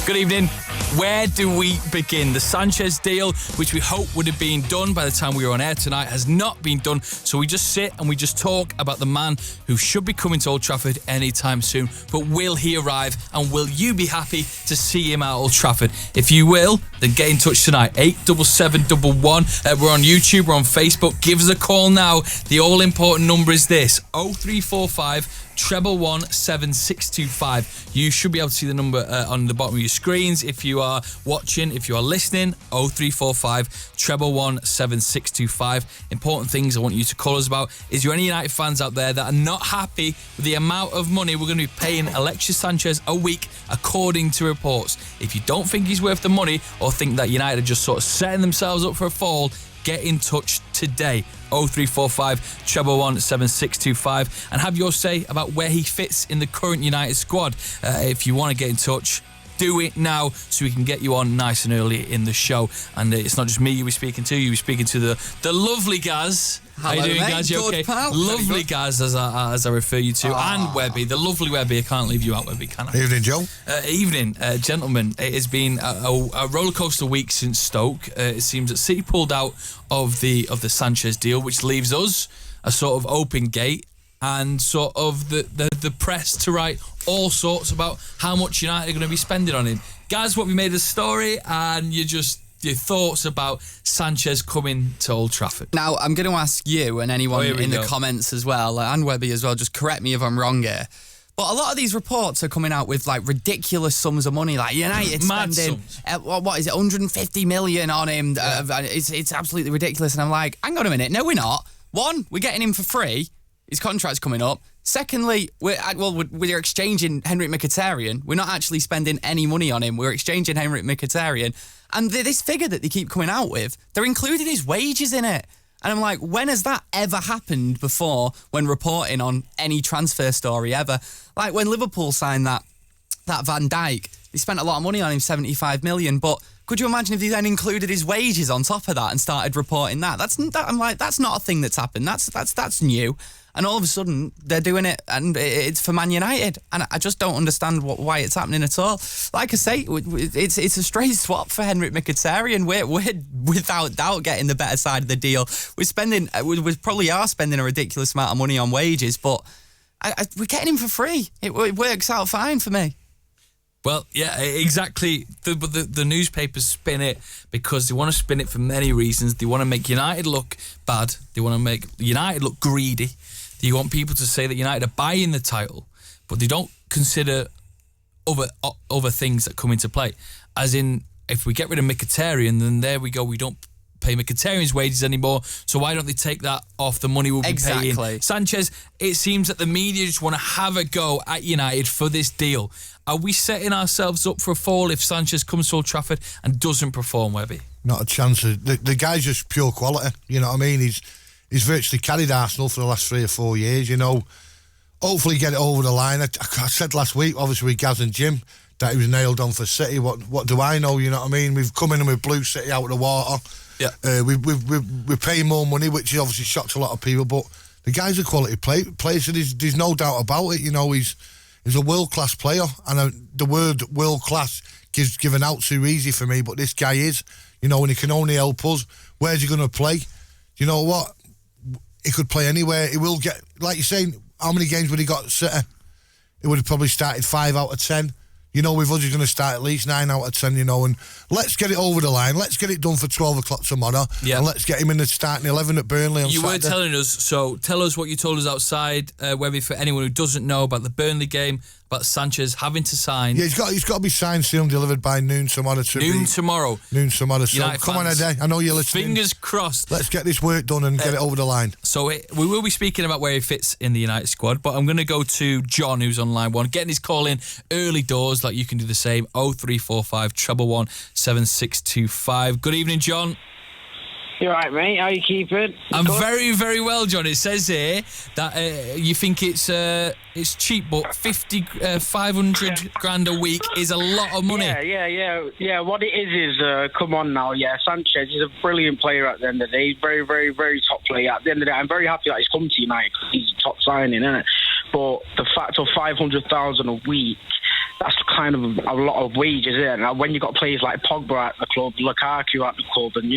Good evening. Where do we begin? The Sanchez deal, which we hope would have been done by the time we were on air tonight, has not been done. So we just sit and we just talk about the man who should be coming to Old Trafford anytime soon. But will he arrive, and will you be happy to see him at Old Trafford? If you will, then get in touch tonight. 87711. We're on YouTube, we're on Facebook. Give us a call now. The all-important number is this: 0345 111 7625. You should be able to see the number on the bottom of your screens if you are watching. If you are listening, 0345 111 7625. Important things I want you to call us about. Is there any United fans out there that are not happy with the amount of money we're going to be paying Alexis Sanchez a week, according to reports? If you don't think he's worth the money, or think that United are just sort of setting themselves up for a fall, get in touch today. 0345 111 7625, and have your say about where he fits in the current United squad. If you want to get in touch, do it now so we can get you on nice and early in the show. And it's not just me you'll be speaking to, you'll be speaking to the lovely Gaz. Hello, how you doing, mate? Gaz? You Good, okay? pal. Lovely Gaz, as I refer you to, and Webby, the lovely Webby. I can't leave you out, Webby, can I? Evening, Joe. Evening, gentlemen. It has been a rollercoaster week since Stoke. It seems that City pulled out of the Sanchez deal, which leaves us a sort of open gate and sort of the press to write all sorts about how much United are going to be spending on him. Guys, what we made of the story, and your thoughts about Sanchez coming to Old Trafford. Now, I'm going to ask you and anyone in the comments as well, and Webby as well, just correct me if I'm wrong here. But a lot of these reports are coming out with like ridiculous sums of money, like United spending, what is it, 150 million on him. Yeah. It's absolutely ridiculous. And I'm like, hang on a minute, no, we're not. One, we're getting him for free. His contract's coming up. Secondly, we're exchanging Henrik Mkhitaryan. We're not actually spending any money on him. We're exchanging Henrik Mkhitaryan. And this figure that they keep coming out with, they're including his wages in it. And I'm like, when has that ever happened before when reporting on any transfer story ever? Like when Liverpool signed that Van Dijk, they spent a lot of money on him, 75 million, but could you imagine if they then included his wages on top of that and started reporting that? I'm like, that's not a thing that's happened. That's new. And all of a sudden, they're doing it, and it's for Man United. And I just don't understand why it's happening at all. Like I say, it's a straight swap for Henrik Mkhitaryan. We're without doubt getting the better side of the deal. We probably are spending a ridiculous amount of money on wages, but we're getting him for free. It works out fine for me. Well, yeah, exactly. The newspapers spin it because they want to spin it for many reasons. They want to make United look bad. They want to make United look greedy. They want people to say that United are buying the title, but they don't consider other things that come into play. As in, if we get rid of Mkhitaryan, then there we go. We don't pay Mkhitaryan's wages anymore, so why don't they take that off the money we'll be paying Sanchez? It seems that the media just want to have a go at United for this deal. Are we setting ourselves up for a fall if Sanchez comes to Old Trafford and doesn't perform, Webby? Not a chance. The guy's just pure quality. You know what I mean? He's virtually carried Arsenal for the last 3 or 4 years, you know. Hopefully get it over the line. I said last week, obviously with Gaz and Jim, that he was nailed on for City. What do I know, you know what I mean? We've come in and we've blew City out of the water. Yeah. We're paying more money, which obviously shocked a lot of people, but the guy's a quality player, so there's no doubt about it. You know, he's a world-class player, and the word world-class is given out too easy for me, but this guy is, you know, and he can only help us. Where's he going to play? You know what? He could play anywhere. He will get, like you're saying, how many games would he got at City? He would have probably started 5 out of 10. You know, with us, he's going to start at least 9 out of 10, you know, and let's get it over the line. Let's get it done for 12 o'clock tomorrow. Yeah. And let's get him in the starting 11 at Burnley on Saturday. You were telling us, so tell us what you told us outside, Webby, for anyone who doesn't know about the Burnley game, about Sanchez having to sign. Yeah, he's got to be signed, sealed and delivered by noon tomorrow. Noon tomorrow. So come on, Eddie. I know you're listening. Fingers crossed. Let's get this work done and get it over the line. So we will be speaking about where he fits in the United squad, but I'm going to go to John, who's on line 1, getting his call in early doors, like you can do the same. 0345 111 7625. Good evening, John. You alright, mate? How you keeping? I'm very, very well, John. It says here that you think it's cheap, but 500 grand a week is a lot of money. Yeah. What it is come on now. Yeah, Sanchez is a brilliant player at the end of the day. He's very, very, very top player. At the end of the day, I'm very happy that he's come to United because he's a top signing, isn't it? But the fact of 500,000 a week, that's kind of a lot of wages, isn't it? Now, when you've got players like Pogba at the club, Lukaku at the club, and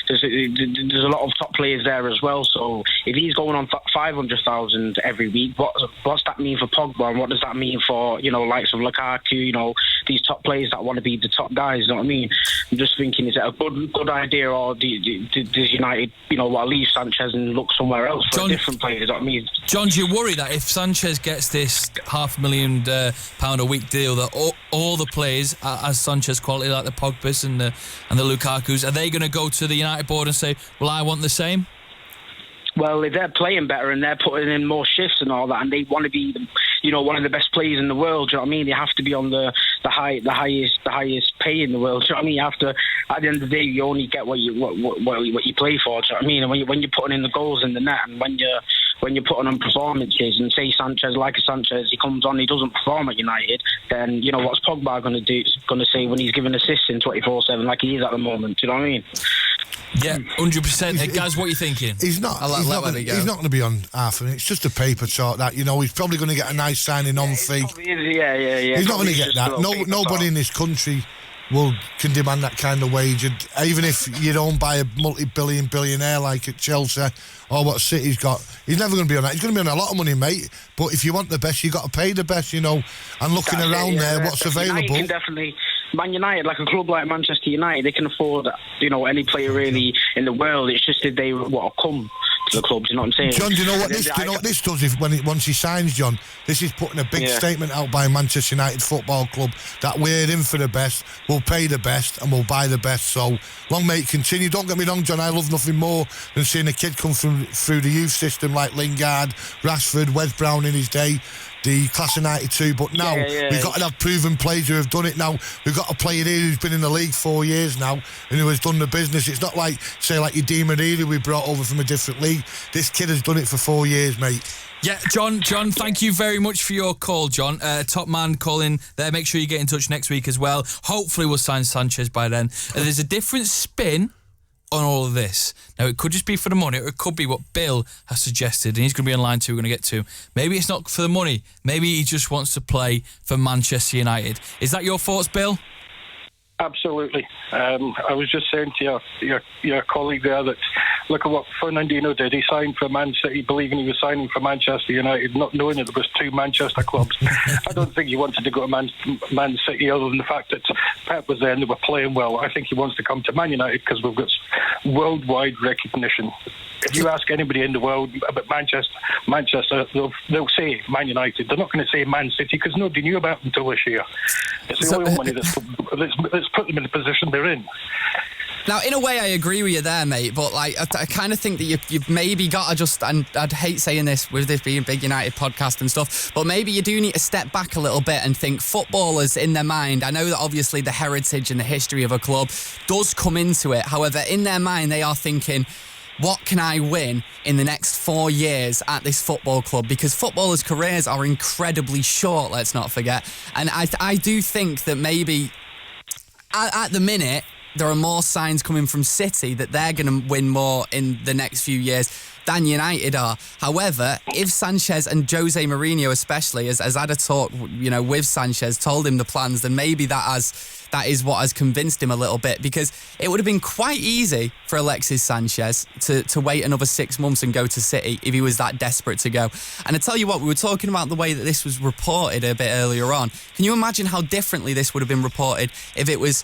there's a lot of top players there as well. So if he's going on 500,000 every week, what's that mean for Pogba, and what does that mean for likes of Lukaku? These top players that want to be the top guys. You know what I mean? I'm just thinking, is it a good idea, or does United leave Sanchez and look somewhere else for a different player? You know what I mean? John, do you worry that if Sanchez gets this £500,000 a week deal, that all the players as Sanchez quality, like the Pogbas and the Lukakus, are they going to go to the United board and say, well, I want the same? Well, if they're playing better and they're putting in more shifts and all that, and they want to be, one of the best players in the world, do you know what I mean? They have to be on the highest pay in the world. Do you know what I mean? You have to. At the end of the day, you only get what you play for. Do you know what I mean? And when you're putting in the goals in the net, and when you're putting on performances, and say Sanchez, he comes on, he doesn't perform at United, then what's Pogba going to do? Going to say when he's giving assists in 24/7 like he is at the moment? Do you know what I mean? Yeah, 100%. Guys, what are you thinking? He's not going to be on half of it. It's just a paper talk that, he's probably going to get a nice signing on fee. Yeah. He's not going to get that. Nobody in this country can demand that kind of wage. And even if you're owned by a billionaire like at Chelsea or what City's got, he's never going to be on that. He's going to be on a lot of money, mate. But if you want the best, you've got to pay the best, and looking around there, what's available. Man United, like a club like Manchester United, they can afford, any player really in the world. It's just if they want to come to the club. Do you know what I'm saying? John, do you know what this does? Once he signs, John, this is putting a big statement out by Manchester United Football Club that we're in for the best, we'll pay the best, and we'll buy the best. So long may it continue. Don't get me wrong, John, I love nothing more than seeing a kid come through the youth system like Lingard, Rashford, Wes Brown in his day, the class of 92, but now we've got to have proven players who have done it now. We've got a player here who's been in the league 4 years now and who has done the business. It's not like your Di Maria we brought over from a different league. This kid has done it for 4 years, mate. Yeah, John, thank you very much for your call, John. Top man calling there. Make sure you get in touch next week as well. Hopefully we'll sign Sanchez by then. There's a different spin on all of this. Now, it could just be for the money, or it could be what Bill has suggested, and he's going to be on line 2, we're going to get to. Maybe it's not for the money. Maybe he just wants to play for Manchester United. Is that your thoughts, Bill? Absolutely. I was just saying to your colleague there that look at what Fernandinho did. He signed for Man City, believing he was signing for Manchester United, not knowing that there was 2 Manchester clubs. I don't think he wanted to go to Man City, other than the fact that Pep was there and they were playing well. I think he wants to come to Man United because we've got worldwide recognition. If you ask anybody in the world about Manchester, they'll say Man United. They're not going to say Man City because nobody knew about them until this year. It's the oil money that's put them in the position they're in. Now, in a way, I agree with you there, mate, but I kind of think that you've maybe got to just, and I'd hate saying this with this being a big United podcast and stuff, but maybe you do need to step back a little bit and think footballers in their mind. I know that obviously the heritage and the history of a club does come into it. However, in their mind, they are thinking, what can I win in the next 4 years at this football club? Because footballers' careers are incredibly short, let's not forget. And I do think that maybe at the minute, there are more signs coming from City that they're going to win more in the next few years than United are. However, if Sanchez and Jose Mourinho especially, has had a talk, with Sanchez, told him the plans, then maybe that is what has convinced him a little bit, because it would have been quite easy for Alexis Sanchez to wait another 6 months and go to City if he was that desperate to go. And I tell you what, we were talking about the way that this was reported a bit earlier on. Can you imagine how differently this would have been reported if it was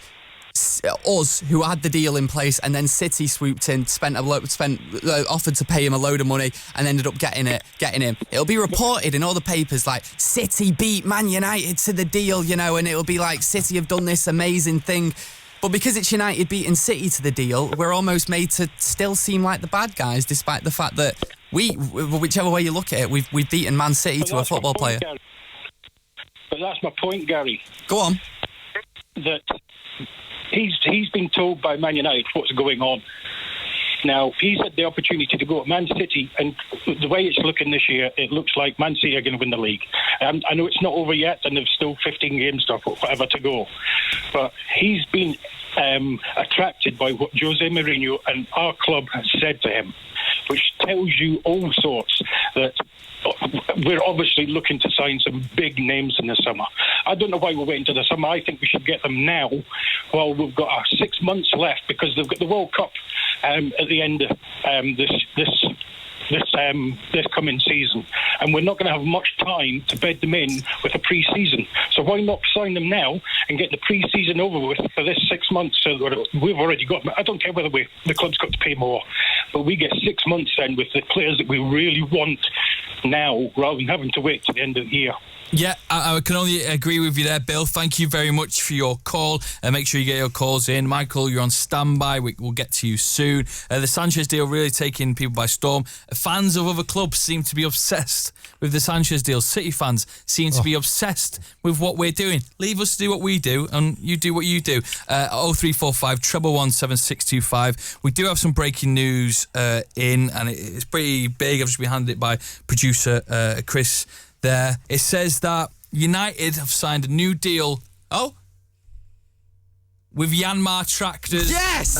us who had the deal in place and then City swooped in, offered to pay him a load of money and ended up getting him? It'll be reported in all the papers like City beat Man United to the deal, and it'll be like City have done this amazing thing. But because it's United beating City to the deal, we're almost made to still seem like the bad guys, despite the fact that whichever way you look at it, we've beaten Man City to a football player. Gary. But that's my point, Gary. Go on. That he's been told by Man United what's going on. Now, he's had the opportunity to go at Man City, and the way it's looking this year, it looks like Man City are going to win the league. I know it's not over yet, and there's still 15 games or whatever to go. But he's been attracted by what Jose Mourinho and our club has said to him, which tells you all sorts that we're obviously looking to sign some big names in the summer. I don't know why we're waiting till the summer. I think we should get them now while we've got 6 months left, because they've got the World Cup at the end of this coming season, and we're not going to have much time to bed them in with a pre-season. So why not sign them now and get the pre-season over with for this 6 months? So that we've already got. I don't care whether the club's got to pay more, but we get 6 months then with the players that we really want now, rather than having to wait to the end of the year. Yeah, I can only agree with you there, Bill. Thank you very much for your call. Make sure you get your calls in. Michael, you're on standby. We'll get to you soon. The Sanchez deal really taking people by storm. Fans of other clubs seem to be obsessed with the Sanchez deal. City fans seem to be obsessed with what we're doing. Leave us to do what we do, and you do what you do. 0345 177 We do have some breaking news in, and it's pretty big. I've just been handed it by producer Chris there. It says that United have signed a new deal with Yanmar Tractors. Yes!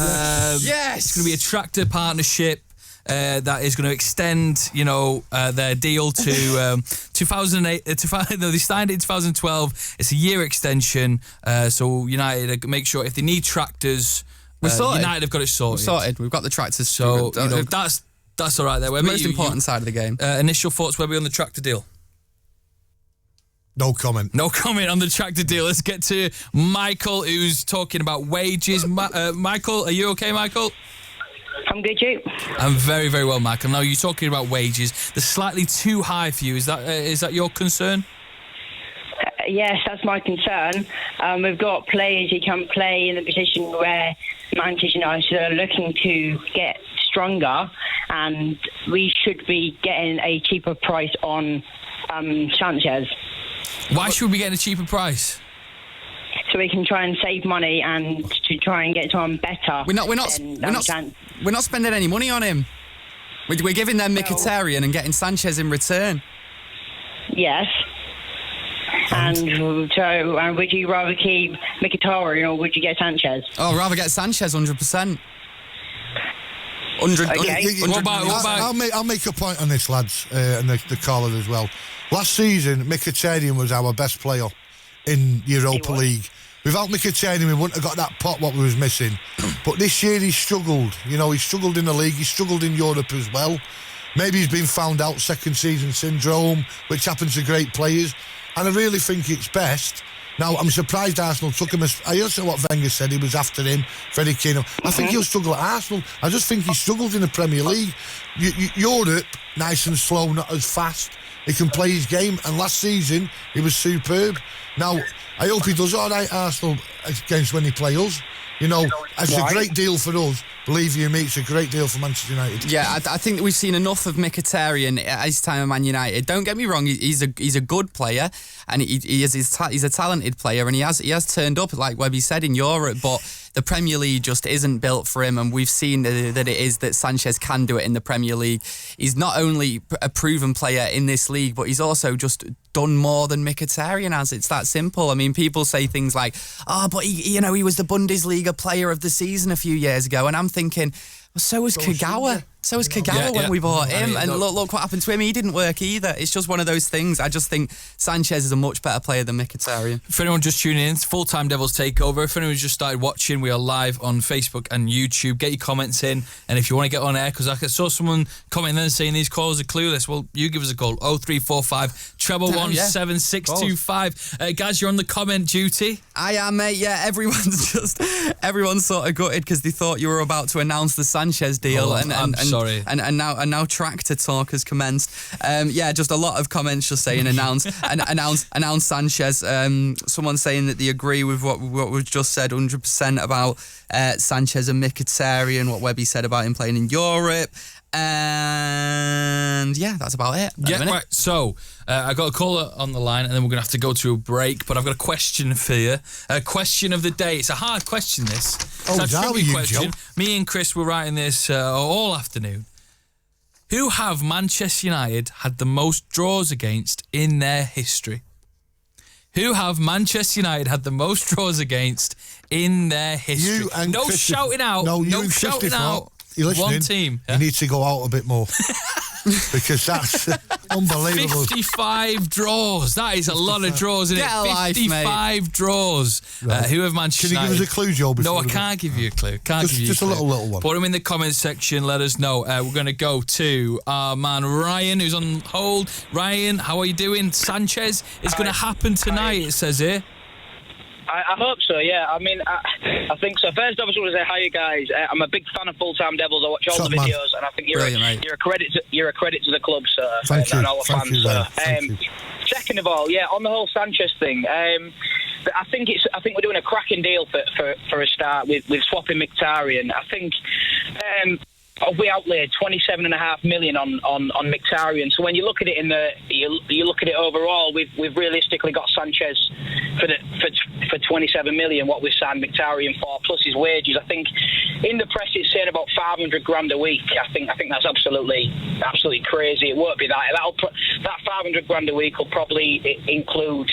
Yes! It's going to be a tractor partnership that is going to extend, their deal to 2008. They signed it in 2012. It's a year extension. So United make sure if they need tractors, United have got it sorted. We're sorted. We've got the tractors. So that's all right there. The most important side of the game. Initial thoughts, Webby, on the tractor deal? No comment. No comment on the tractor deal. Let's get to Michael, who's talking about wages. Michael, are you okay, Michael? I'm good, you? I'm very, very well, Michael. Now, you're talking about wages. They're slightly too high for you. Is that your concern? Yes, that's my concern. We've got players who can play in the position where Manchester United are looking to get stronger, and we should be getting a cheaper price on Sanchez. Why should we be getting a cheaper price? So we can try and save money and to try and get someone better. We're not spending any money on him. We're giving them Mkhitaryan and getting Sanchez in return. Yes. And would you rather keep Mkhitaryan or would you get Sanchez? Oh, I'd rather get Sanchez, 100%. Okay. What about? I'll make a point on this, lads, and the caller as well. Last season, Mkhitaryan was our best player in Europa League. Without Mkhitaryan, we wouldn't have got that pot what we was missing. But this year he struggled. He struggled in the league. He struggled in Europe as well. Maybe he's been found out, second season syndrome, which happens to great players. And I really think it's best. Now, I'm surprised Arsenal took him. I also what Wenger said, he was after him, very keen. I think he'll struggle at Arsenal. I just think he struggles in the Premier League. Europe, nice and slow, not as fast. He can play his game, and last season he was superb. Now, I hope he does all right, Arsenal, against when he play us. It's a great deal for us. Believe you me, it's a great deal for Manchester United. Yeah, I think that we've seen enough of Mkhitaryan at his time at Man United. Don't get me wrong, he's a good player, and he's a talented player, and he has turned up, like Webby said, in Europe, but the Premier League just isn't built for him, and we've seen that Sanchez can do it in the Premier League. He's not only a proven player in this league, but he's also just done more than Mkhitaryan has. It's that simple. I mean, people say things like, but he was the Bundesliga player of the season a few years ago, and I'm thinking, well, so was Kagawa. So was Kagawa when we bought him, and look what happened to him. He didn't work either. It's just one of those things. I just think Sanchez is a much better player than Mkhitaryan. For anyone just tuning in, it's Full-Time Devils Takeover. If anyone's just started watching, we are live on Facebook and YouTube. Get your comments in, and if you want to get on air, because I saw someone commenting then saying these callers are clueless, well, you give us a call, 0345 177 625. Guys, you're on the comment duty. I am, mate. Yeah, everyone's sort of gutted because they thought you were about to announce the Sanchez deal, sorry. And now tractor talk has commenced. Just a lot of comments just saying announce Sanchez. Someone saying that they agree with what we've just said 100% about Sanchez and Mkhitaryan, what Webby said about him playing in Europe. And yeah, that's about it. Right. So I got a caller on the line, and then we're going to have to go to a break. But I've got a question for you. A question of the day. It's a hard question, this. It's a tricky question. Joe? Me and Chris were writing this all afternoon. Who have Manchester United had the most draws against in their history? Who have Manchester United had the most draws against in their history? No shouting out. No shouting out. One team. You need to go out a bit more. because that's unbelievable. 55 draws. That is a lot of draws, isn't it? Get a life, 55 draws. Right. Who have Manchester Can you United? give us a clue, Joe? No, I can't give you a clue. Just a little one. Put them in the comments section. Let us know. We're going to go to our man Ryan, who's on hold. Ryan, how are you doing? Sanchez is going to happen tonight, it says here. I hope so, yeah. I mean, I think so. First, I just want to say hi, you guys. I'm a big fan of Full-Time Devils. I watch all the videos, and I think you're a credit to the club, sir. Thank you. And all the fans, sir. Thank you. Second of all, yeah, on the whole Sanchez thing, I think we're doing a cracking deal for a start with swapping Mkhitaryan. I think. We outlaid 27.5 million on Mkhitaryan. So when you look at it you look at it overall, we've realistically got Sanchez for 27 million. What we signed Mkhitaryan for, plus his wages. I think in the press it's saying about 500 grand a week. I think that's absolutely crazy. It won't be that. That 500 grand a week will probably include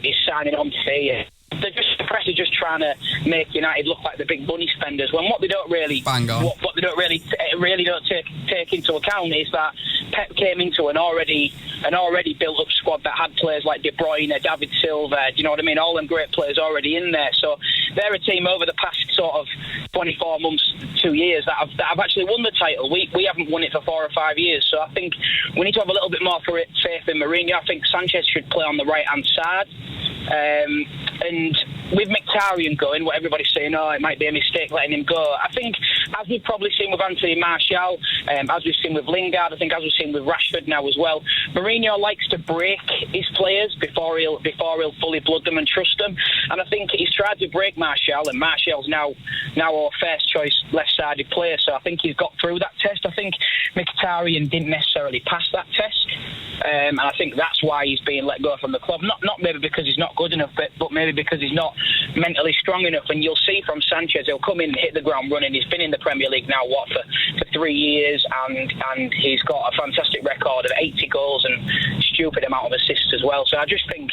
his signing on fee. The press are just trying to make United look like the big money spenders, when what they don't really what they don't really don't take into account is that Pep came into an already built up squad that had players like De Bruyne, David Silva, do you know what I mean? All them great players already in there. So they're a team over the past sort of 24 months, 2 years that have actually won the title. We haven't won it for 4 or 5 years. So I think we need to have a little bit more faith in Mourinho. I think Sanchez should play on the right hand side. And with Mkhitaryan going, what everybody's saying, it might be a mistake letting him go. I think, as we've probably seen with Anthony Martial, as we've seen with Lingard, I think as we've seen with Rashford now as well, Mourinho likes to break his players before he'll fully blood them and trust them. And I think he's tried to break Martial, and Martial's now our first choice left-sided player. So I think he's got through that test. I think Mkhitaryan didn't necessarily pass that test. And I think that's why he's being let go from the club. Not maybe because he's not good enough, but maybe because he's not mentally strong enough. And you'll see from Sanchez, he'll come in and hit the ground running. He's been in the Premier League now, for 3 years, and he's got a fantastic record of 80 goals and stupid amount of assists as well. So I think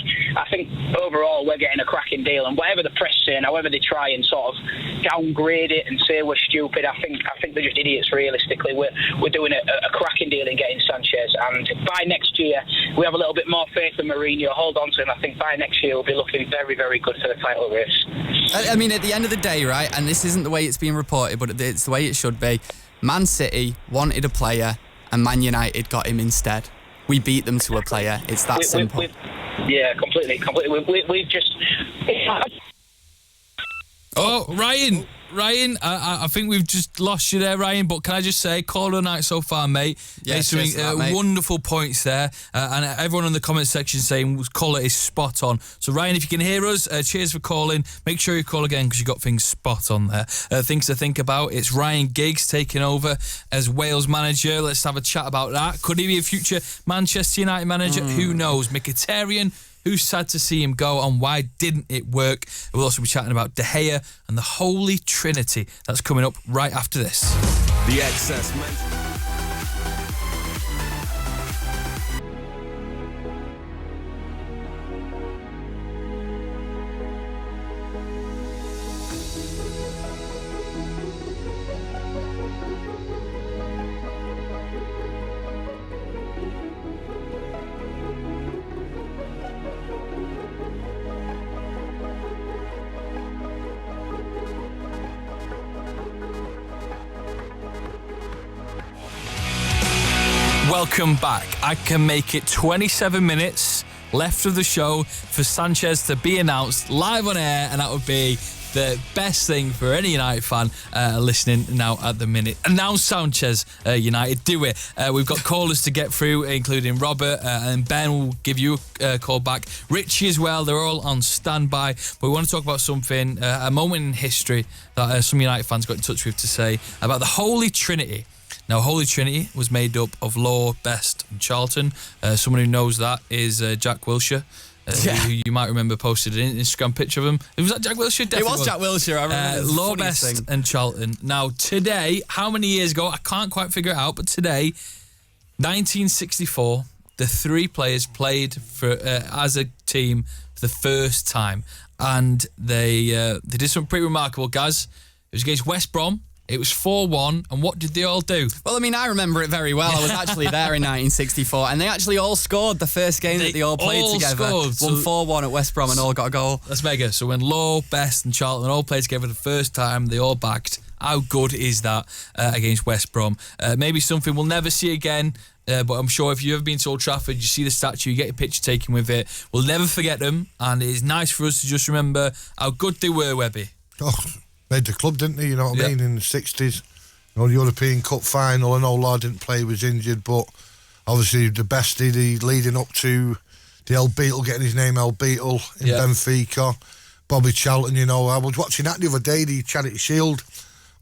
overall we're getting a cracking deal. And whatever the press say, and however they try and sort of downgrade it and say we're stupid, I think they're just idiots. Realistically, we're doing a cracking deal in getting Sanchez, and by next year we have a little bit more faith in Mourinho. Hold on to him. I think by next year we'll be looking very, very good for the title race. I mean, at the end of the day, right, and this isn't the way it's being reported, but it's the way it should be. Man City wanted a player, and Man United got him instead. We beat them to a player. It's that simple. Yeah, completely. We've just. Oh, Ryan, I think we've just lost you there, Ryan, but can I just say, call of the night so far, mate. Yes, wonderful points there. And everyone in the comment section saying caller is spot on. So, Ryan, if you can hear us, cheers for calling. Make sure you call again because you got things spot on there. Things to think about. It's Ryan Giggs taking over as Wales manager. Let's have a chat about that. Could he be a future Manchester United manager? Who knows? Mkhitaryan, who's sad to see him go, and why didn't it work? We'll also be chatting about De Gea and the Holy Trinity. That's coming up right after this. The Excess Mental. Welcome back. I can make it 27 minutes left of the show for Sanchez to be announced live on air, and that would be the best thing for any United fan listening now at the minute. Announce Sanchez, United, do it. We've got callers to get through, including Robert, and Ben will give you a call back. Richie as well, they're all on standby. But we want to talk about something, a moment in history that some United fans got in touch with to say about the Holy Trinity. Now, Holy Trinity was made up of Law, Best and Charlton. Someone who knows that is Jack Wilshere, who you might remember posted an Instagram picture of him. Was that Jack Wilshere? Definitely it was Jack Wilshere, I remember. Law, Best and Charlton. Now, today, how many years ago? I can't quite figure it out, but today, 1964, the three players played for as a team for the first time. And they did something pretty remarkable, guys. It was against West Brom It was 4-1, and what did they all do? Well, I mean, I remember it very well. I was actually there in 1964, and they actually all scored the first game that they all played together. Won 4-1 at West Brom and all got a goal. That's mega. So when Lowe, Best and Charlton all played together the first time, they all backed. How good is that against West Brom? Maybe something we'll never see again. But I'm sure if you've ever been to Old Trafford, you see the statue, you get your picture taken with it. We'll never forget them, and it's nice for us to just remember how good they were, Webby. Oh, made the club, didn't they? You know what I mean? In the 60s. You know, the European Cup final, I know Lord didn't play, was injured, but obviously the best leading up to the El Beetle, getting his name El Beetle in Benfica. Bobby Charlton, you know, I was watching that the other day, the Charity Shield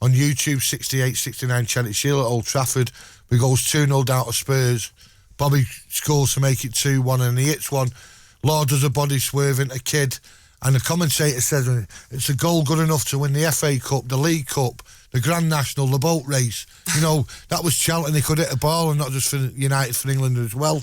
on YouTube, 68-69 Charity Shield at Old Trafford. We goes 2-0 down to Spurs. Bobby scores to make it 2-1 and he hits one. Lord does a body swerve into Kid, and the commentator says it's a goal good enough to win the FA Cup, the League Cup, the Grand National, the boat race. You know, that was Charlton. He could hit a ball, and not just for United, for England as well.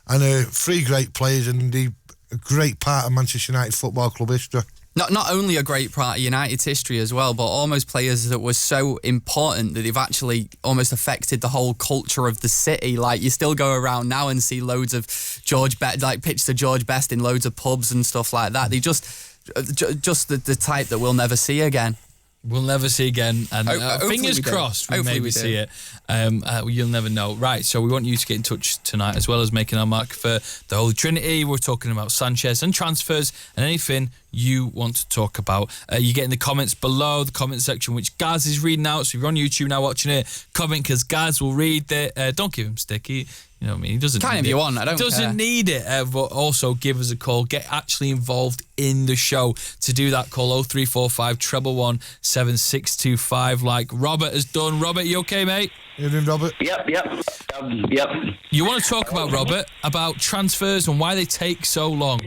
And 3 great players, and a great part of Manchester United Football Club history. Not only a great part of United's history as well, but almost players that were so important that they've actually almost affected the whole culture of the city. Like, you still go around now and see loads of pictures of George Best in loads of pubs and stuff like that. They just the type that we'll never see again. We'll never see again, and fingers crossed we maybe see it. You'll never know. Right, so we want you to get in touch tonight, as well as making our mark for the Holy Trinity. We're talking about Sanchez and transfers and anything you want to talk about. You get in the comments below, the comment section, which Gaz is reading out. So if you're on YouTube now watching it, comment, because Gaz will read it. Don't give him sticky. You know what I mean? He doesn't kind need of it. You want, I don't doesn't care. need it, but also give us a call. Get actually involved in the show. To do that, call 0345 111 7625, like Robert has done. Robert, you okay, mate? You doing, Robert? Yep. You want to talk about, Robert, about transfers and why they take so long?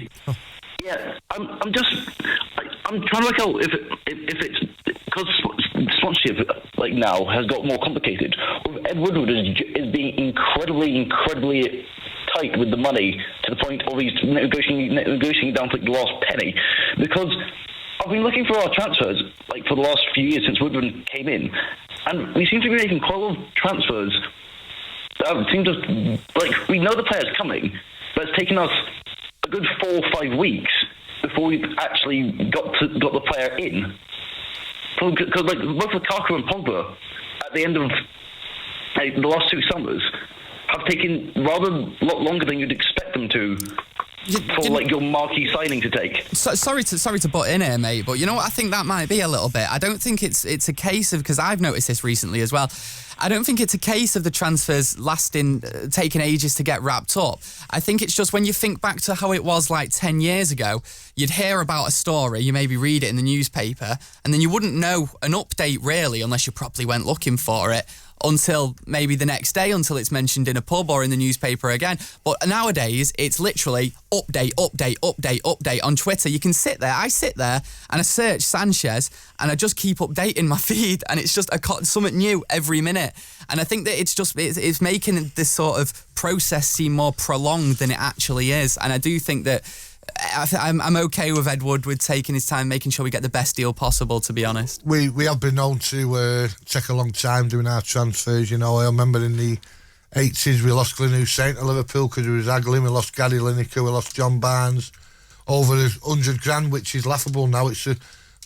Yeah, I'm trying to work out if it's because sponsorship like now has got more complicated. Ed Woodward is being incredibly tight with the money to the point of he's negotiating down to like the last penny. Because I've been looking for our transfers like for the last few years since Woodward came in, and we seem to be making quite a lot of transfers that seem to, like, we know the player's coming, but it's taken us a good 4 or 5 weeks before we've actually got the player in. Because like both Lukaku and Pogba at the end of the last 2 summers have taken rather a lot longer than you'd expect them to for like your marquee signing to take. Sorry to butt in here, mate, but you know what? I think that might be a little bit. I don't think it's a case of, because I've noticed this recently as well, I don't think it's a case of the transfers taking ages to get wrapped up. I think it's just when you think back to how it was like 10 years ago, you'd hear about a story, you maybe read it in the newspaper, and then you wouldn't know an update really unless you properly went looking for it until maybe the next day, until it's mentioned in a pub or in the newspaper again. But nowadays, it's literally update on Twitter. You can sit there, I sit there and I search Sanchez and I just keep updating my feed, and it's just something new every minute. And I think that it's making this sort of process seem more prolonged than it actually is. And I do think that I'm okay with Ed Woodward taking his time, making sure we get the best deal possible, to be honest. We have been known to take a long time doing our transfers, you know. I remember in the 80s we lost Glyn Hussein to Liverpool because he was haggling. We lost Gary Lineker, we lost John Barnes. Over $100,000, which is laughable now. It's a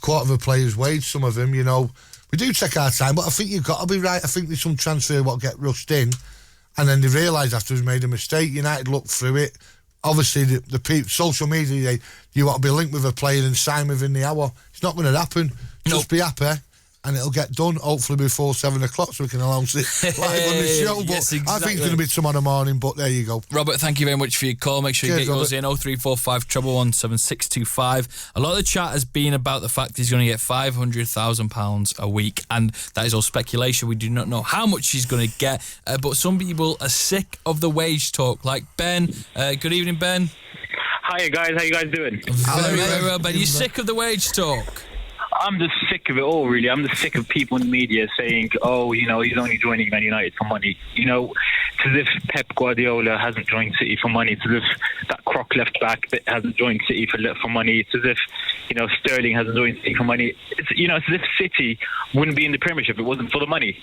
quarter of a player's wage, some of them, you know. We do take our time, but I think you've got to be right. I think there's some transfer what get rushed in, and then they realise after they've made a mistake. United look through it. Obviously, the people, social media, you want to be linked with a player and sign within the hour. It's not going to happen. Just be happy, and it'll get done, hopefully before 7 o'clock, so we can announce it live on the show. But yes, exactly. I think it's going to be tomorrow morning, but there you go. Robert, thank you very much for your call. Make sure you get yours in, 0345 111 7625. A lot of the chat has been about the fact he's going to get £500,000 a week, and that is all speculation. We do not know how much he's going to get, but some people are sick of the wage talk, like Ben. Good evening, Ben. Hiya, guys. How you guys doing? Very well, Ben. You're sick of the wage talk? I'm just sick of it all, really. I'm just sick of people in the media saying, oh, you know, he's only joining Man United for money. You know, It's as if Pep Guardiola hasn't joined City for money. It's as if that Croc left back that hasn't joined City for money. It's as if, Sterling hasn't joined City for money. It's as if City wouldn't be in the Premiership if it wasn't for the money,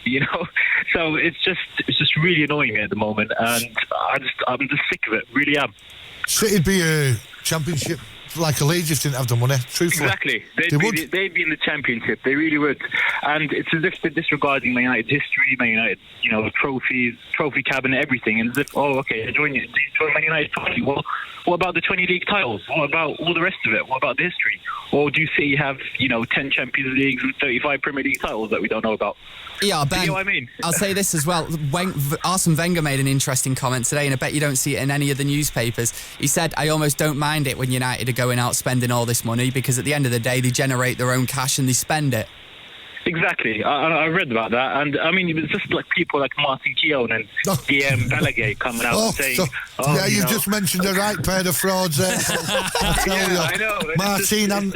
So it's just really annoying me at the moment, and I'm just sick of it. Really am. City'd be a Championship like a Leeds if they didn't have the money. Truthfully. Exactly. They'd be in the Championship. They really would. And it's as if they're disregarding Man United's history, Man United, trophies, trophy cabinet, everything. And as if, join Man United party. Well, what about the 20 league titles? What about all the rest of it? What about the history? Or do you see you have, 10 Champions Leagues and 35 Premier League titles that we don't know about? Yeah, Ben, you know what I mean? I'll say this as well. Arsene Wenger made an interesting comment today, and I bet you don't see it in any of the newspapers. He said, I almost don't mind it when United are going out spending all this money, because at the end of the day, they generate their own cash and they spend it. Exactly. I read about that, and I mean, it's just like people like Martin Keown and Guillaume Balaguer coming out and saying, you've just mentioned the right pair of frauds there. I tell you, I know. Martin and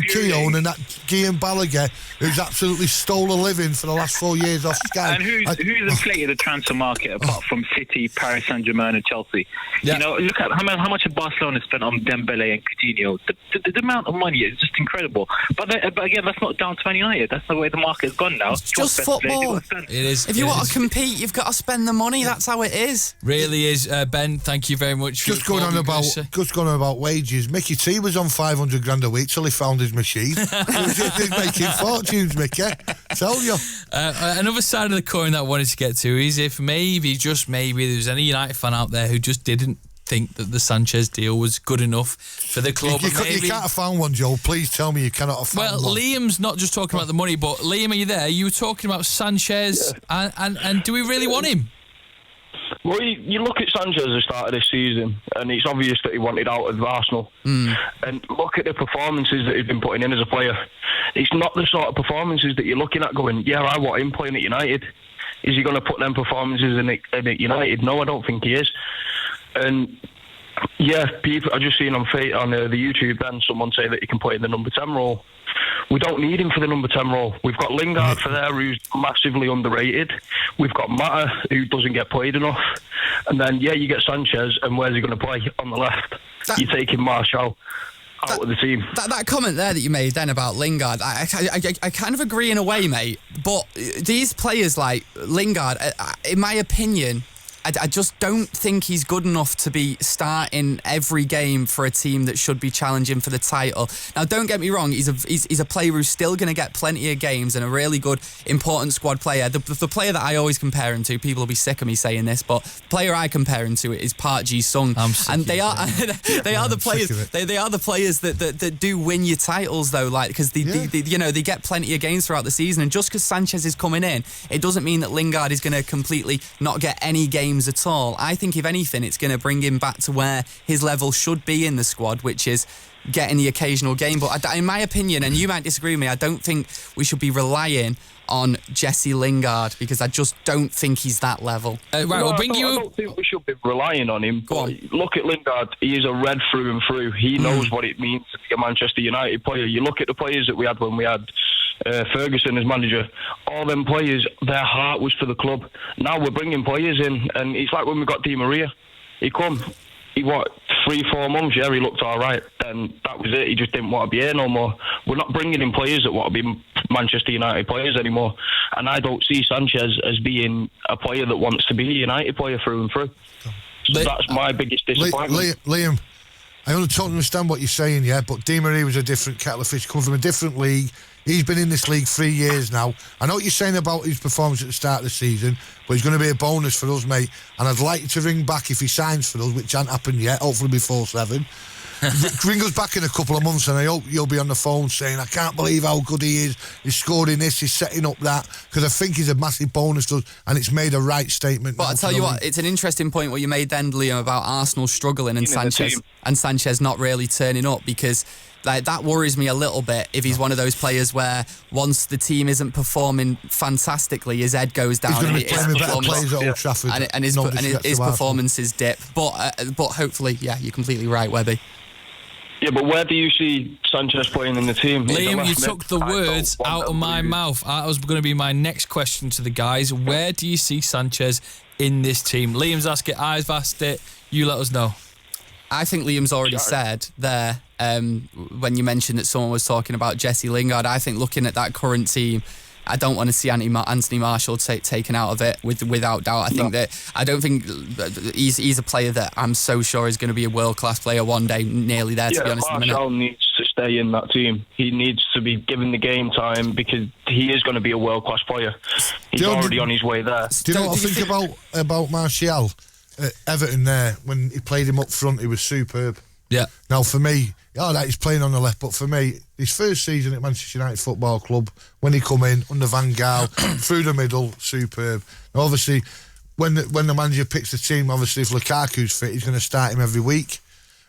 Keown and that Guillaume Balaguer, who's absolutely stole a living for the last 4 years off Sky. And who's inflated the transfer market apart from City, Paris Saint-Germain and Chelsea? Yeah. Look at how much Barcelona spent on Dembele and Coutinho. The amount of money is just incredible. But again, that's not down to Man United. That's the way the market has gone now. It's just football. It is. If you want to compete, you've got to spend the money. That's how it is. Really is. Ben, thank you very much. Just going on about wages. Mickey T was on 500 grand a week till he found his machine. He's making fortunes, Mickey. Tell you. Another side of the coin that I wanted to get to is if just maybe there's any United fan out there who just didn't think that the Sanchez deal was good enough for the club. You can't have found one, Joe. Please tell me you cannot have found one. Well, Liam's not just talking about the money, but Liam, are you there? You were talking about Sanchez, and do we really want him? Well, you look at Sanchez at the start of this season, and it's obvious that he wanted out of Arsenal. And look at the performances that he's been putting in as a player. It's not the sort of performances that you're looking at going, yeah, I want him playing at United. Is he going to put them performances in at United? No, I don't think he is. And yeah, people, I just seen on the YouTube then someone say that he can play in the number 10 role. We don't need him for the number 10 role. We've got Lingard for there, who's massively underrated. We've got Mata, who doesn't get played enough. And then, you get Sanchez, and where's he going to play? On the left. You're taking Martial out of the team. That comment there that you made then about Lingard, I kind of agree in a way, mate. But these players like Lingard, in my opinion, I just don't think he's good enough to be starting every game for a team that should be challenging for the title. Now, don't get me wrong, he's a player who's still going to get plenty of games and a really good, important squad player. The player that I always compare him to, people will be sick of me saying this, but the player I compare him to is Park Ji-sung. And they are the players. They are the players that do win your titles, though, like, because they get plenty of games throughout the season. And just because Sanchez is coming in, it doesn't mean that Lingard is going to completely not get any games at all. I think if anything, it's going to bring him back to where his level should be in the squad, which is getting the occasional game. But in my opinion, and you might disagree with me, I don't think we should be relying on Jesse Lingard, because I just don't think he's that level. I don't think we should be relying on him. Look at Lingard. He is a red through and through. He knows what it means to be a Manchester United player. You look at the players that we had when we had Ferguson as manager. All them players, their heart was for the club. Now we're bringing players in, and it's like when we got Di Maria. He 3-4 months, he looked all right. Then that was it. He just didn't want to be here no more. We're not bringing in players that want to be Manchester United players anymore. And I don't see Sanchez as being a player that wants to be a United player through and through. So that's my biggest disappointment. Liam, I totally understand what you're saying, but Di Maria was a different kettle of fish, come from a different league. He's been in this league 3 years now. I know what you're saying about his performance at the start of the season, but he's going to be a bonus for us, mate. And I'd like you to ring back if he signs for us, which hasn't happened yet, hopefully before 7. Ring us back in a couple of months, and I hope you'll be on the phone saying, I can't believe how good he is. He's scoring this, he's setting up that, because I think he's a massive bonus to us, and it's made a right statement. But I'll tell you what, it's an interesting point what you made then, Liam, about Arsenal struggling and Sanchez not really turning up, because that worries me a little bit if he's one of those players where once the team isn't performing fantastically, his head goes down and his performances dip. But hopefully, you're completely right, Webby. Yeah, but where do you see Sanchez playing in the team? Liam, you took the words out of my mouth. That was going to be my next question to the guys. Where do you see Sanchez in this team? Liam's asked it, I've asked it. You let us know. I think Liam's already said there, when you mentioned that someone was talking about Jesse Lingard, I think looking at that current team, I don't want to see Anthony Martial taken out of it without doubt. I don't think he's a player that I'm so sure is going to be a world-class player one day, nearly there, to be honest. Martial needs to stay in that team. He needs to be given the game time because he is going to be a world-class player. He's already on his way there. Do you know what I think about Martial at Everton there? When he played him up front, he was superb. Yeah. Now, for me, he's playing on the left, but for me, his first season at Manchester United Football Club, when he come in, under Van Gaal, through the middle, superb. Now, obviously, when the manager picks the team, obviously, if Lukaku's fit, he's going to start him every week.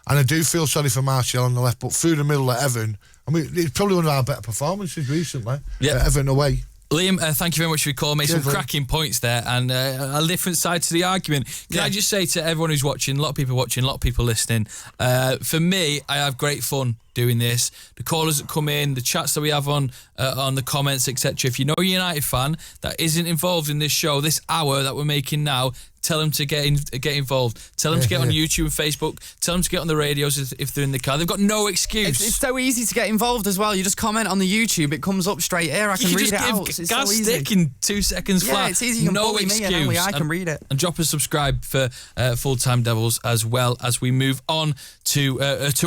And I do feel sorry for Martial on the left, but through the middle at Everton, I mean, it's probably one of our better performances recently. Yeah. At Everton away. Liam, thank you very much for your call. Made some cracking points there and a different side to the argument. Can I just say to everyone who's watching, a lot of people watching, a lot of people listening, for me, I have great fun doing this. The callers that come in, the chats that we have on the comments, etc. If you know a United fan that isn't involved in this show, this hour that we're making now, tell them to get involved. Tell them to get on YouTube and Facebook. Tell them to get on the radios if they're in the car. They've got no excuse. It's so easy to get involved as well. You just comment on the YouTube. It comes up straight here. I can read it out. It's so easy. Stick in 2 seconds flat. Yeah, it's easy. You can bully me and only I can read it. And drop a subscribe for Full Time Devils as well as we move on to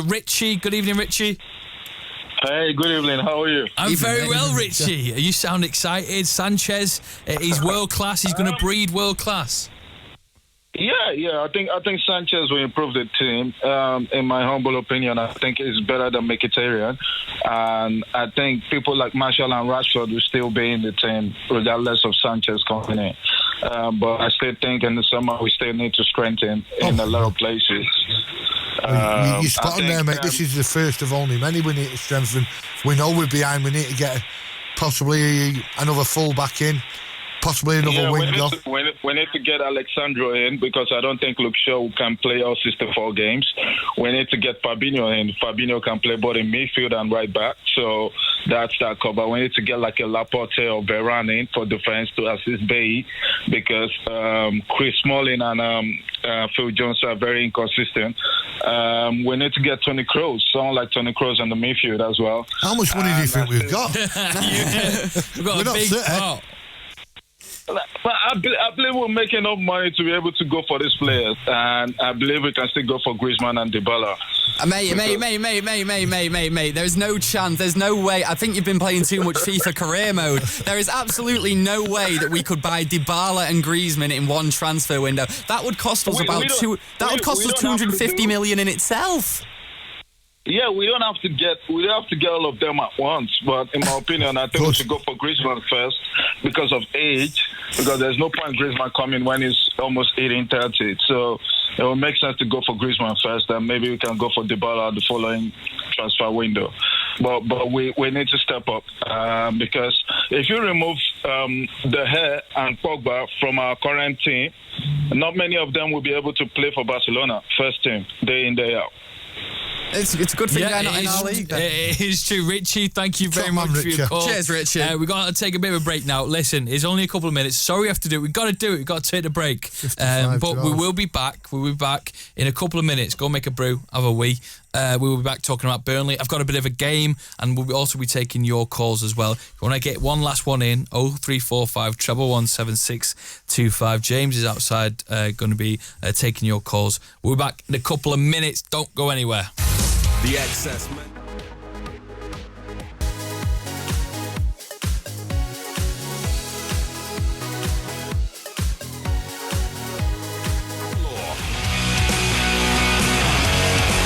Richie. Good evening, Richie. Hey, good evening. How are you? I'm very well, Richie. You sound excited. Sanchez, he's world class. He's going to breed world class. Yeah. I think Sanchez will improve the team. In my humble opinion, I think he's better than Mkhitaryan, and I think people like Martial and Rashford will still be in the team regardless of Sanchez coming in. But I still think in the summer we still need to strengthen in a lot of places. You're spot on there, mate. This is the first of only many we need to strengthen. We know we're behind. We need to get possibly another full-back in. Possibly another winger. We need to get Alexandro in because I don't think Luke Shaw can play all 64 games. We need to get Fabinho in. Fabinho can play both in midfield and right back. So that's that cover. We need to get like a Laporte or Varane in for defense to assist Bailly because Chris Smalling and Phil Jones are very inconsistent. We need to get Toni Kroos, someone like Toni Kroos in the midfield as well. How much money do you think we've got? We've got a big pot. But I believe we're making enough money to be able to go for these players, and I believe we can still go for Griezmann and Dybala. Mate. There's no chance. There's no way. I think you've been playing too much FIFA career mode. There is absolutely no way that we could buy Dybala and Griezmann in one transfer window. That would cost us That would cost us 250 million in itself. Yeah, we don't have to get all of them at once. But in my opinion, I think we should go for Griezmann first because of age. Because there's no point Griezmann coming when he's almost 30. So it will make sense to go for Griezmann first, and maybe we can go for Dybala the following transfer window. But we need to step up because if you remove De Gea and Pogba from our current team, not many of them will be able to play for Barcelona first team day in day out. It's a good thing they're not in our league. It is true. Richie, thank you very much for your call. Cheers, Richie. We've got to take a bit of a break now. Listen, it's only a couple of minutes. Sorry we have to do it. We've got to do it. We've got to take the break. But we will be back. We'll be back in a couple of minutes. Go make a brew, have a wee. We will be back talking about Burnley. I've got a bit of a game, and we'll also be taking your calls as well. If you want to get one last one in, 0345 177 James is outside going to be taking your calls. We'll be back in a couple of minutes. Don't go anywhere. The Excess Man.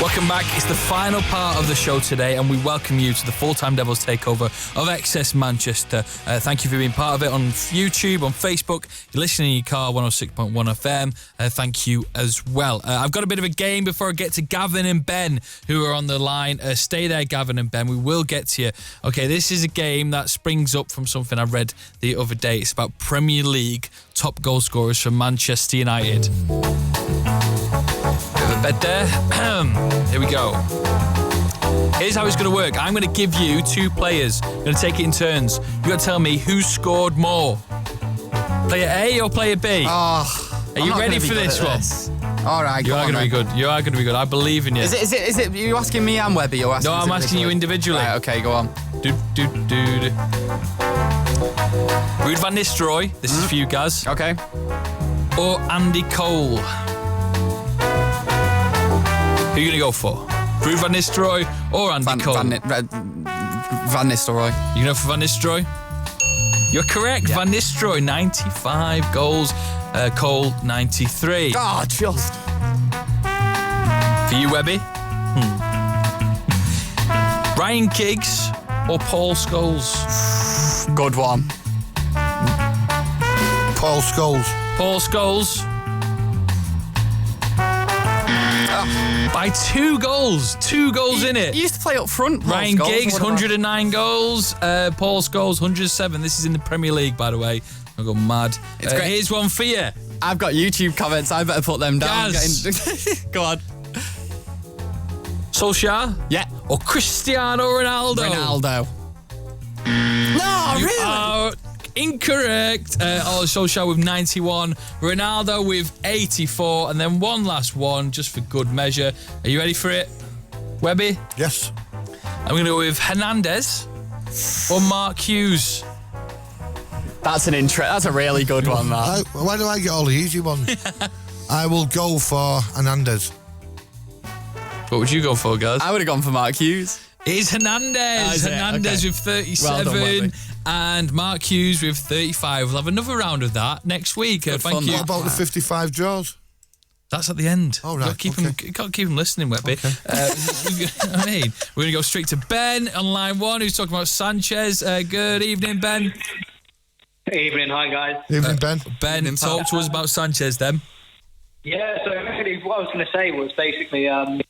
Welcome back. It's the final part of the show today, and we welcome you to the Full-Time Devils takeover of Excess Manchester. Thank you for being part of it on YouTube, on Facebook. You're listening in your car, 106.1 FM. Thank you as well. I've got a bit of a game before I get to Gavin and Ben, who are on the line. Stay there, Gavin and Ben. We will get to you. Okay, this is a game that springs up from something I read the other day. It's about Premier League top goal scorers from Manchester United. Bit of a bed there. Here we go. Here's how it's going to work. I'm going to give you 2 players. I'm going to take it in turns. You got to tell me who scored more. Player A or player B? Are you ready for this one? All right, you are going to be good. You are going to be good. I believe in you. Is it? Are you asking me and Webby? Or no, I'm asking you individually. Right, okay, go on. Ruud van Nistelrooy. This is for you, Gaz. Okay. Or Andy Cole. Who are you going to go for? Ruud van Nistelrooy or Andy Cole? Van Nistelrooy. You know for Van Nistelrooy? You're correct. Yeah. Van Nistelrooy, 95 goals. Cole, 93. Oh, just. For you, Webby? Ryan Giggs or Paul Scholes? Good one. Paul Scholes. Paul Scholes. By 2 goals. 2 goals in it. He used to play up front. Paul Ryan Scholes, Giggs, 109 goals. Paul Scholes, 107. This is in the Premier League, by the way. I'll go mad. It's great. Here's one for you. I've got YouTube comments. I better put them down. Go on. Solskjaer? Yeah. Or Cristiano Ronaldo? No, you really? Are incorrect. Solskjaer with 91. Ronaldo with 84. And then one last one, just for good measure. Are you ready for it, Webby? Yes. I'm going to go with Hernandez or Mark Hughes. That's a really good one, that. Why do I get all the easy ones? I will go for Hernandez. What would you go for, guys? I would have gone for Mark Hughes. It's Hernandez. Hernandez with 37 and Mark Hughes with 35. We'll have another round of that next week. Thank you. What about the 55 draws? That's at the end. Oh, right. You can't keep them listening, Webby. Okay. I mean, we're going to go straight to Ben on line 1, who's talking about Sanchez. Good evening, Ben. Evening, hi guys. Evening, Ben. Ben, talk to us about Sanchez then. Yeah, so really what I was going to say was basically all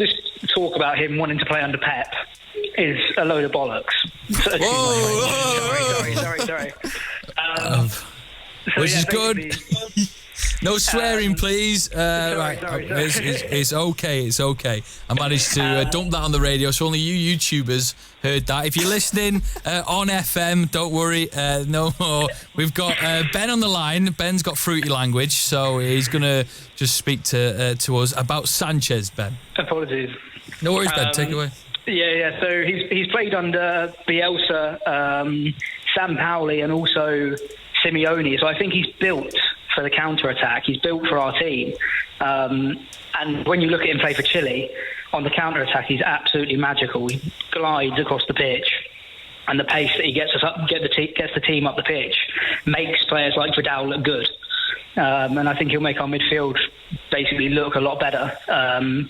this talk about him wanting to play under Pep is a load of bollocks. Sorry. Which is good. No swearing, please. Right, it's okay. I managed to dump that on the radio, so only you YouTubers heard that. If you're listening on FM, don't worry, no more. We've got Ben on the line. Ben's got fruity language, so he's going to just speak to us about Sanchez, Ben. Apologies. No worries, Ben, take it away. Yeah, so he's played under Bielsa, Sampaoli and also Simeone, so I think he's built for the counter-attack. He's built for our team. And when you look at him play for Chile, on the counter-attack, he's absolutely magical. He glides across the pitch, and the pace that he gets the team up the pitch makes players like Vidal look good. And I think he'll make our midfield basically look a lot better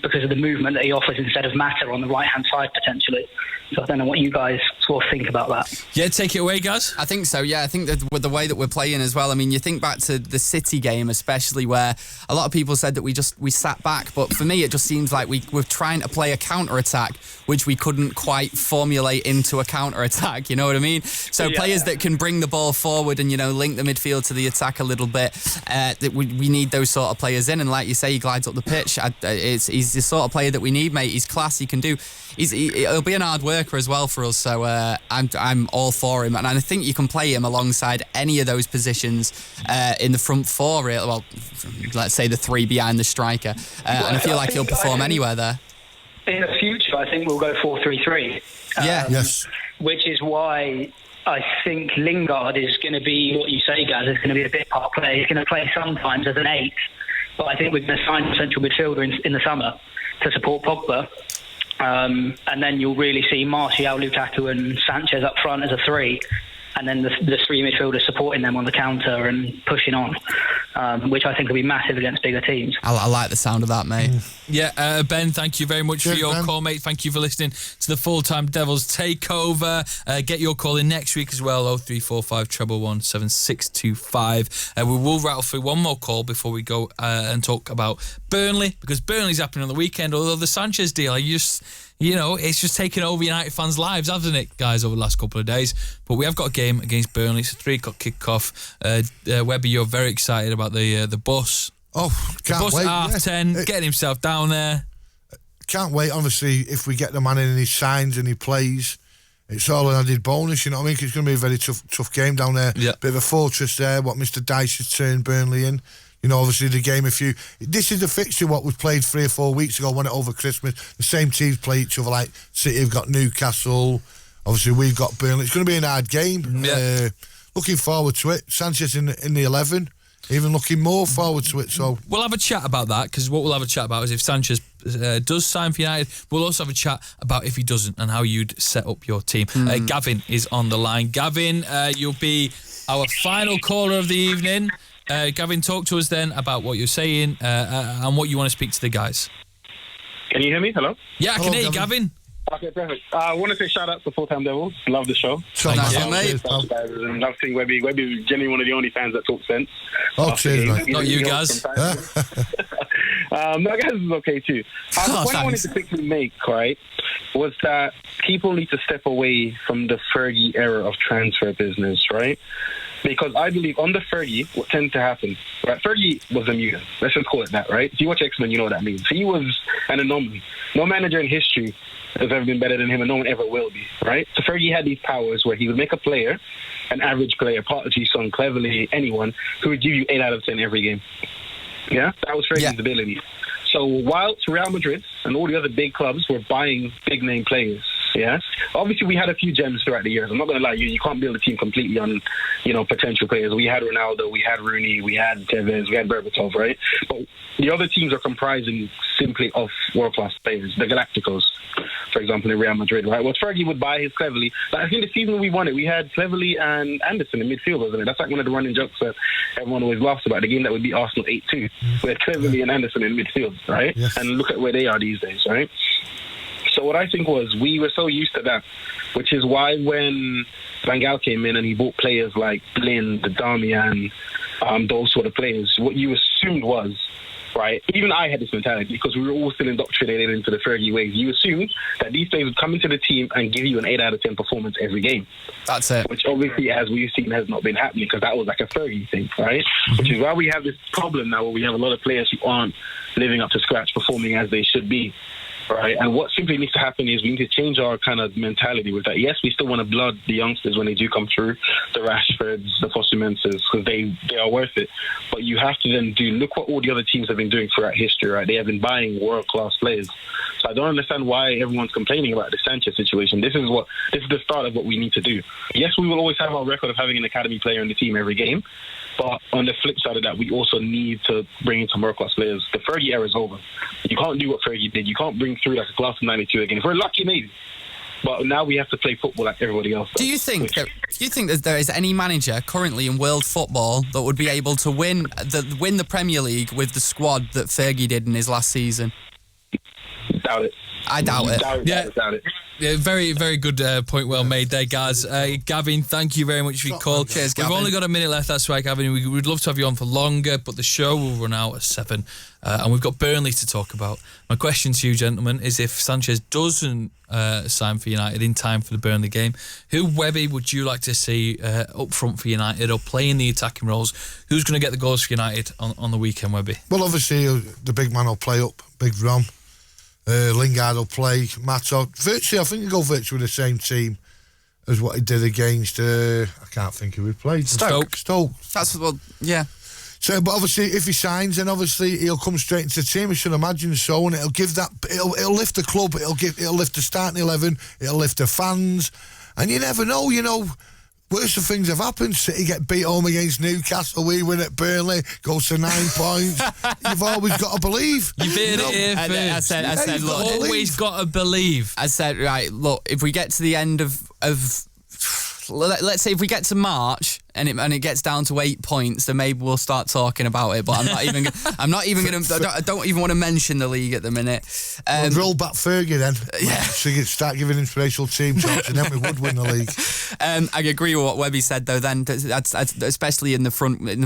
because of the movement that he offers instead of Mata on the right-hand side, potentially. So I don't know what you guys sort of think about that. Yeah, take it away, guys. I think so, yeah. I think that with the way that we're playing as well, I mean, you think back to the City game especially, where a lot of people said that we sat back, but for me it just seems like we're trying to play a counter-attack which we couldn't quite formulate into a counter-attack, you know what I mean? So players that can bring the ball forward and, link the midfield to the attack a little bit, that we need those sort of players in, and like you say, he glides up the pitch. He's the sort of player that we need, mate. He's class, he can do... He'll be an hard worker as well for us, so I'm all for him, and I think you can play him alongside any of those positions in the front four. Well, let's say the three behind the striker, and I feel like he'll perform anywhere there. In the future, I think we'll go 4-3-3. Yes. Which is why I think Lingard is going to be what you say, guys. Is going to be a bit part player. He's going to play sometimes as an 8, but I think we're going to sign a central midfielder in the summer to support Pogba. And then you'll really see Martial, Lukaku and Sanchez up front as a 3, and then the 3 midfielders supporting them on the counter and pushing on, which I think will be massive against bigger teams. I like the sound of that, mate. Yeah, Ben, thank you very much for your call, mate. Thank you for listening to the Full-Time Devils Takeover. Get your call in next week as well, 0345 111 7625. We will rattle through one more call before we go and talk about Burnley, because Burnley's happening on the weekend, although the Sanchez deal, it's just taken over United fans' lives, hasn't it, guys, over the last couple of days? But we have got a game against Burnley. It's a 3:00 kickoff. Webby, you're very excited about the bus. Oh, can't the bus wait. at 10, getting himself down there. can't wait. Obviously, if we get the man in and he signs and he plays, it's all an added bonus. You know what I mean? 'Cause it's going to be a very tough game down there. Yeah. Bit of a fortress there. What Mr. Dyche has turned Burnley in. You know, obviously the game. This is the fixture what was played 3 or 4 weeks ago. Won it over Christmas. The same teams play each other. Like City have got Newcastle. Obviously we've got Burnley. It's going to be an hard game. Yeah. Looking forward to it. Sanchez in the 11. Even looking more forward to it. So we'll have a chat about that, because what we'll have a chat about is if Sanchez does sign for United. We'll also have a chat about if he doesn't and how you'd set up your team. Gavin is on the line. Gavin, you'll be our final caller of the evening. Gavin, talk to us then about what you're saying and what you want to speak to the guys. Can you hear me? Hello? Yeah, I can hear you, Gavin. Okay, perfect. I want to say shout out to Full-Time Devils. Love the show. Thank you, mate. And love seeing Webby. Webby's genuinely one of the only fans that talk sense. Oh, cheers, mate. Not you guys. No, guys is okay too. The point I wanted to quickly make, right, was that people need to step away from the Fergie era of transfer business, right? Because I believe under Fergie, what tends to happen, right? Fergie was a mutant. Let's just call it that, right? If you watch X-Men, you know what that means. He was an anomaly. No manager in history has ever been better than him, and no one ever will be, right? So Fergie had these powers where he would make a player, an average player, Partridge, Son, Cleverly, anyone, who would give you 8 out of 10 every game. Yeah? That was Fergie's ability. So whilst Real Madrid and all the other big clubs were buying big-name players, yeah, obviously we had a few gems throughout the years. I'm not going to lie, you can't build a team completely on, potential players. We had Ronaldo, we had Rooney, we had Tevez, we had Berbatov, right? But the other teams are comprising simply of world-class players. The Galacticos, for example, in Real Madrid, right? Well, Fergie would buy his Cleverly. Like, I think the season we won it, we had Cleverly and Anderson in midfield, wasn't it? That's like one of the running jokes that everyone always laughs about. The game that would beat Arsenal 8-2, we had Cleverly and Anderson in midfield, right? Yes. And look at where they are these days, right? So what I think was we were so used to that, which is why when Van Gaal came in and he bought players like Blind, Darmian, those sort of players, what you assumed was, right, even I had this mentality because we were all still indoctrinated into the Fergie ways. You assumed that these players would come into the team and give you an 8 out of 10 performance every game. That's it. Which obviously, as we've seen, has not been happening because that was like a Fergie thing, right? Which is why we have this problem now where we have a lot of players who aren't living up to scratch, performing as they should be. Right, and what simply needs to happen is we need to change our kind of mentality with that. Yes, we still want to blood the youngsters when they do come through, the Rashfords, the Fosu-Mensahs, because they are worth it. But you have to then look what all the other teams have been doing throughout history, right? They have been buying world-class players. So I don't understand why everyone's complaining about the Sanchez situation. This is the start of what we need to do. Yes, we will always have our record of having an academy player in the team every game. But on the flip side of that, we also need to bring in some world-class players. The Fergie era is over. You can't do what Fergie did. You can't bring through like a class of 92 again. If we're lucky, maybe. But now we have to play football like everybody else does. Do you think that there is any manager currently in world football that would be able to win the Premier League with the squad that Fergie did in his last season? Doubt it. I doubt it. Doubt it. Yeah, very, very good point well made there, guys. Gavin, thank you very much for your call. Cheers, Gavin. We've only got a minute left, that's right, Gavin. We would love to have you on for longer, but the show will run out at 7, and we've got Burnley to talk about. My question to you, gentlemen, is if Sanchez doesn't sign for United in time for the Burnley game, who, Webby, would you like to see up front for United or playing the attacking roles? Who's going to get the goals for United on the weekend, Webby? Well, obviously, the big man will play up, Big Rom. Lingard will play. Mato. Virtually, I think he'll go virtually with the same team as what he did against, I can't think who he played. Stoke. That's yeah. So, but obviously, if he signs, then obviously he'll come straight into the team. I should imagine so, and it'll give that. It'll lift the club. It'll lift the starting 11. It'll lift the fans, and you never know. Worse things have happened. City get beat home against Newcastle. We win at Burnley. Goes to 9 points. You've always got to believe. You've heard it here first. I said, look, always got to believe. I said, right, look, if we get to the end of let's say if we get to March and it gets down to 8 points, then maybe we'll start talking about it. But I don't even want to mention the league at the minute. Roll back Fergie then. Yeah. So you start giving inspirational team talks, and then we would win the league. I agree with what Webby said though. Then, especially in the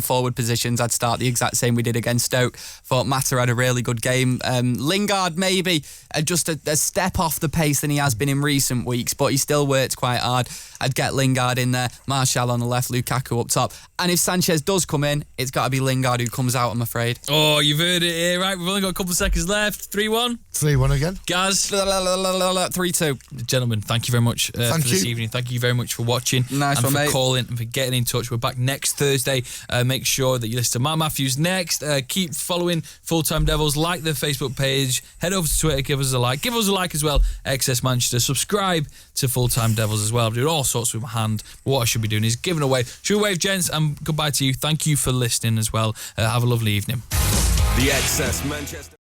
forward positions, I'd start the exact same we did against Stoke. Thought Mata had a really good game. Lingard maybe just a step off the pace than he has been in recent weeks, but he still worked quite hard. I'd get Lingard in there. Martial on the left, Lukaku Lukaku up top. And if Sanchez does come in, it's got to be Lingard who comes out, I'm afraid. Oh, you've heard it here, right? We've only got a couple of seconds left. 3-1. 3-1 again. Gaz. 3-2. Gentlemen, thank you very much for this evening. Thank you very much for watching. Nice and one, for mate. calling and for getting in touch. We're back next Thursday. Make sure that you listen to Matt Matthews next. Keep following Full Time Devils. Like the Facebook page. Head over to Twitter. Give us a like. Give us a like as well. XS Manchester. Subscribe to Full Time Devils as well. I'm doing all sorts with my hand. What I should be doing is giving away. Should we wave, gents? And goodbye to you. Thank you for listening as well. Have a lovely evening. The XS Manchester.